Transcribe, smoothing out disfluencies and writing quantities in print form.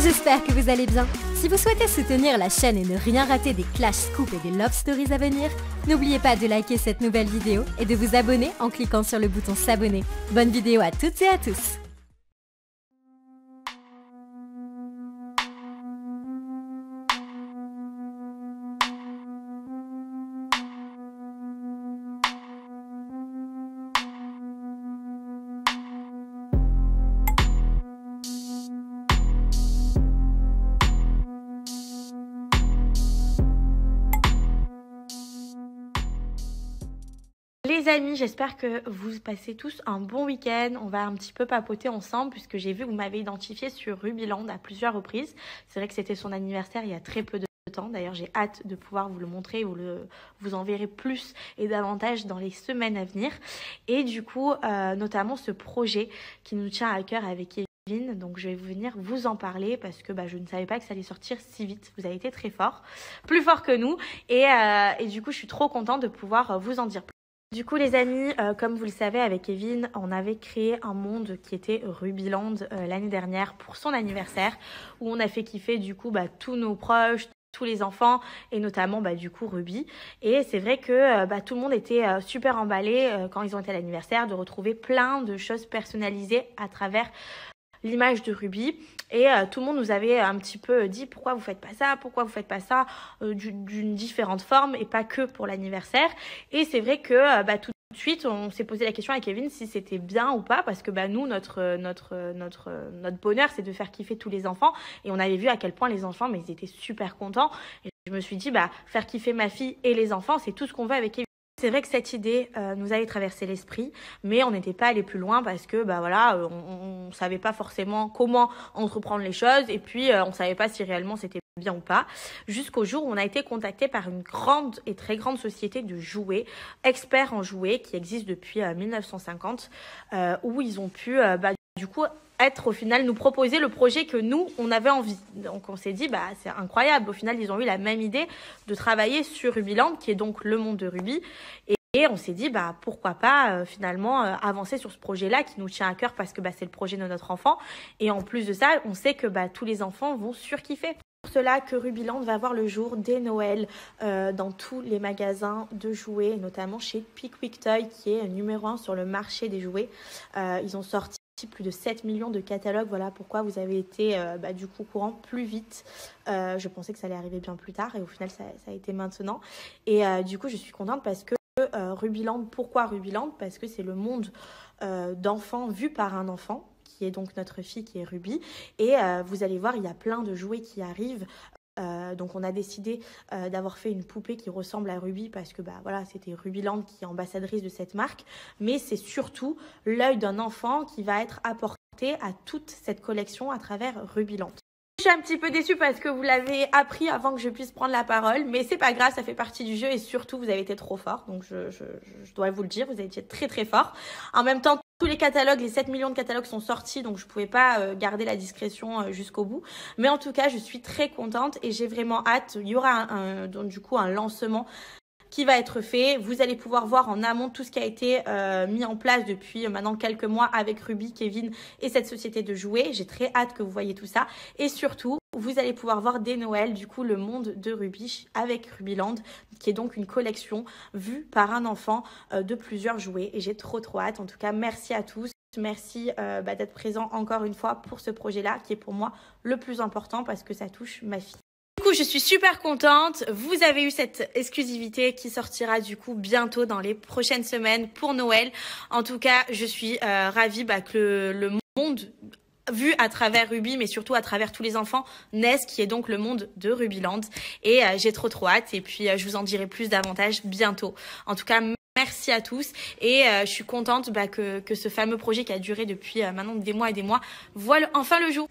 J'espère que vous allez bien. Si vous souhaitez soutenir la chaîne et ne rien rater des Clash Scoop et des Love Stories à venir, n'oubliez pas de liker cette nouvelle vidéo et de vous abonner en cliquant sur le bouton s'abonner. Bonne vidéo à toutes et à tous. Les amis, j'espère que vous passez tous un bon week-end. On va un petit peu papoter ensemble puisque j'ai vu que vous m'avez identifié sur Rubyland à plusieurs reprises. C'est vrai que c'était son anniversaire il y a très peu de temps. D'ailleurs, j'ai hâte de pouvoir vous le montrer. Vous en verrez plus et davantage dans les semaines à venir. Et du coup, notamment ce projet qui nous tient à cœur avec Kevin. Donc je vais venir vous en parler parce que je ne savais pas que ça allait sortir si vite. Vous avez été très fort, plus fort que nous. Et du coup, je suis trop contente de pouvoir vous en dire plus. Du coup les amis, comme vous le savez avec Kevin, on avait créé un monde qui était Rubyland l'année dernière pour son anniversaire où on a fait kiffer du coup tous nos proches, tous les enfants et notamment du coup Ruby. Et c'est vrai que tout le monde était super emballé quand ils ont été à l'anniversaire de retrouver plein de choses personnalisées à travers l'image de Ruby et tout le monde nous avait un petit peu dit pourquoi vous faites pas ça d'une différente forme et pas que pour l'anniversaire. Et c'est vrai que tout de suite on s'est posé la question avec Kevin si c'était bien ou pas parce que nous notre bonheur c'est de faire kiffer tous les enfants et on avait vu à quel point les enfants ils étaient super contents et je me suis dit faire kiffer ma fille et les enfants c'est tout ce qu'on veut avec Kevin. C'est vrai que cette idée nous avait traversé l'esprit, mais on n'était pas allé plus loin parce que on savait pas forcément comment entreprendre les choses et puis on savait pas si réellement c'était bien ou pas. Jusqu'au jour où on a été contacté par une grande et très grande société de jouets, experts en jouets qui existe depuis 1950, où ils ont pu du coup être au final nous proposer le projet que nous on avait envie. Donc on s'est dit c'est incroyable, au final ils ont eu la même idée de travailler sur Rubyland qui est donc le monde de Ruby et on s'est dit pourquoi pas finalement avancer sur ce projet là qui nous tient à cœur parce que c'est le projet de notre enfant et en plus de ça on sait que tous les enfants vont surkiffer. Pour cela que Rubyland va voir le jour dès Noël dans tous les magasins de jouets, notamment chez Pickwick Toy qui est numéro 1 sur le marché des jouets. Ils ont sorti plus de 7 millions de catalogues, voilà pourquoi vous avez été du coup courant plus vite. Je pensais que ça allait arriver bien plus tard et au final ça a été maintenant. Et du coup je suis contente parce que Rubyland, pourquoi Rubyland? Parce que c'est le monde d'enfants vu par un enfant qui est donc notre fille qui est Ruby et vous allez voir il y a plein de jouets qui arrivent. Donc on a décidé d'avoir fait une poupée qui ressemble à Ruby parce que c'était Rubyland qui est ambassadrice de cette marque, mais c'est surtout l'œil d'un enfant qui va être apporté à toute cette collection à travers Rubyland. Je suis un petit peu déçue parce que vous l'avez appris avant que je puisse prendre la parole, mais c'est pas grave, ça fait partie du jeu et surtout vous avez été trop fort, donc je dois vous le dire, vous avez été très très fort. En même temps, tous les catalogues, les 7 millions de catalogues sont sortis, donc je pouvais pas garder la discrétion jusqu'au bout. Mais en tout cas, je suis très contente et j'ai vraiment hâte. Il y aura donc du coup un lancement qui va être fait. Vous allez pouvoir voir en amont tout ce qui a été mis en place depuis maintenant quelques mois avec Ruby, Kevin et cette société de jouets. J'ai très hâte que vous voyez tout ça. Et surtout, vous allez pouvoir voir dès Noël, du coup, le monde de Ruby avec Rubyland, qui est donc une collection vue par un enfant de plusieurs jouets. Et j'ai trop hâte. En tout cas, merci à tous. Merci d'être présent encore une fois pour ce projet-là, qui est pour moi le plus important parce que ça touche ma fille. Du coup, je suis super contente. Vous avez eu cette exclusivité qui sortira du coup bientôt dans les prochaines semaines pour Noël. En tout cas, je suis ravie que le monde vu à travers Ruby, mais surtout à travers tous les enfants, naissent, qui est donc le monde de Rubyland. Et j'ai trop hâte. Et puis, je vous en dirai plus davantage bientôt. En tout cas, merci à tous et je suis contente que ce fameux projet qui a duré depuis maintenant des mois et des mois voit enfin le jour.